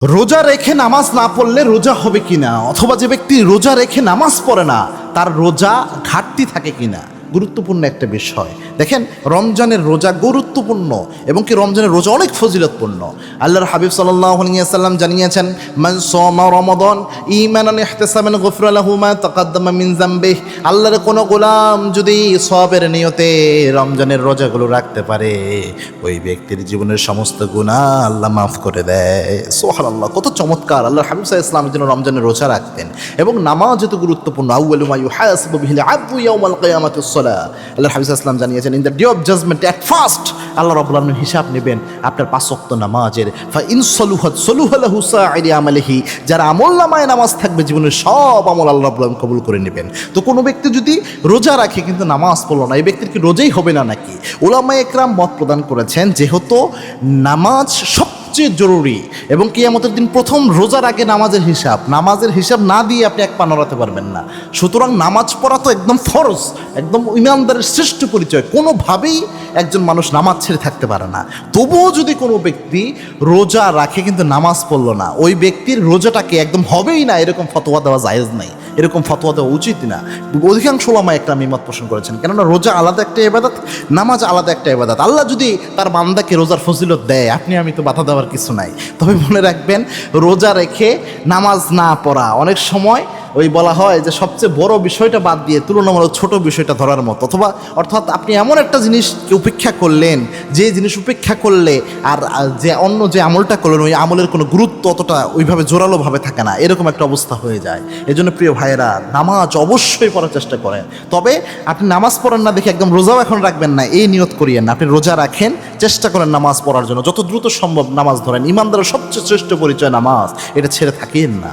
রোজা রেখে নামাজ না পড়লে রোজা হবে কিনা, অথবা যে ব্যক্তি রোজা রেখে নামাজ পড়ে না তার রোজা ঘাটতি থাকে কিনা, গুরুত্বপূর্ণ একটা বিষয়। দেখেন, রমজানের রোজা গুরুত্বপূর্ণ এবং কি রমজানের রোজা অনেক ফজিলতপূর্ণ। আল্লাহর হাবিব সাল্লাল্লাহু আলাইহি ওয়াসাল্লাম জানিয়েছেন, মান সামা রমাদান ঈমানান ইহতিসাবান গুফিরা লাহু মা তাকাদ্দামা মিন যামবিহি। আল্লাহর কোনো গোলাম যদি সওয়াবের নিয়তে রমজানের রোজাগুলো রাখতে পারে, ওই ব্যক্তির জীবনের সমস্ত গুনাহ আল্লাহ মাফ করে দেয়। সুবহানাল্লাহ, কত চমৎকার! আল্লাহর হাবিব সাল্লাল্লাহু আলাইহি ওয়াসাল্লাম যেন রমজানের রোজা রাখতেন এবং নামাজ এত গুরুত্বপূর্ণ। আউয়ালু মা ইউহাসাবু বিহিল আবদু ইয়াওমাল কিয়ামাতিস সালাহ। আল্লাহর হাবিব সাল্লাল্লাহু আলাইহি ওয়াসাল্লাম জানিয়েছেন, in the day of judgement at first আল্লাহ রাব্বুল আলামিন হিসাব নেবেন আপনার 5 ওয়াক্ত নামাজের। ফা ইন সালুহাত সালুহা লাহু সাইরি আমালিহি। যার আমলনামায় নামাজ থাকবে, জীবনের সব আমল আল্লাহ রাব্বুল আলামিন কবুল করে নেবেন। তো কোনো ব্যক্তি যদি রোজা রাখে কিন্তু নামাজ পড়লো না, এই ব্যক্তির কি রোজাই হবে না নাকি? উলামায়ে কেরাম মত প্রদান করেছেন, যেহেতু নামাজ সবচেয়ে জরুরি এবং কিয়ামতের দিন প্রথম রোজার আগে নামাজের হিসাব না দিয়ে আপনি এক পা নড়াতে পারবেন না। সুতরাং নামাজ পড়া তো একদম ফরজ, একদম ইমানদারের শ্রেষ্ঠ পরিচয়। কোনোভাবেই একজন মানুষ নামাজ ছেড়ে থাকতে পারে না। তবুও যদি কোনো ব্যক্তি রোজা রাখে কিন্তু নামাজ পড়লো না, ওই ব্যক্তির রোজাটাকে একদম হবেই না এরকম ফতোয়া দেওয়া জায়েজ নাই, এরকম ফতোয়া দেওয়া উচিত না। অধিকাংশ ওলামা একটা মত পোষণ করেছেন, কেননা রোজা আলাদা একটা ইবাদত, নামাজ আলাদা একটা ইবাদত। আল্লাহ যদি তার বান্দাকে রোজার ফজিলত দেয়, আপনি আমি তো বাধা দেওয়ার কিছু নাই। তবে মনে রাখবেন, রোজা রেখে নামাজ না পড়া অনেক সময় ওই বলা হয় যে সবচেয়ে বড় বিষয়টা বাদ দিয়ে তুলনামূলক ছোট বিষয়টা ধরার মতো। অথবা অর্থাৎ আপনি এমন একটা জিনিসকে উপেক্ষা করলেন, যে জিনিস উপেক্ষা করলে আর যে অন্য যে আমলটা করলেন ওই আমলের কোনো গুরুত্ব অতটা ওইভাবে জোরালোভাবে থাকে না, এরকম একটা অবস্থা হয়ে যায়। এজন্য প্রিয় ভাইয়েরা, নামাজ অবশ্যই পড়ার চেষ্টা করেন। তবে আপনি নামাজ পড়েন না দেখে একদম রোজাও এখন রাখবেন না, এই নিয়ত করিয়েন না। আপনি রোজা রাখেন, চেষ্টা করেন নামাজ পড়ার জন্য, যত দ্রুত সম্ভব নামাজ ধরেন। ইমানদারের সবচেয়ে শ্রেষ্ঠ পরিচয় নামাজ, এটা ছেড়ে থাকেন না।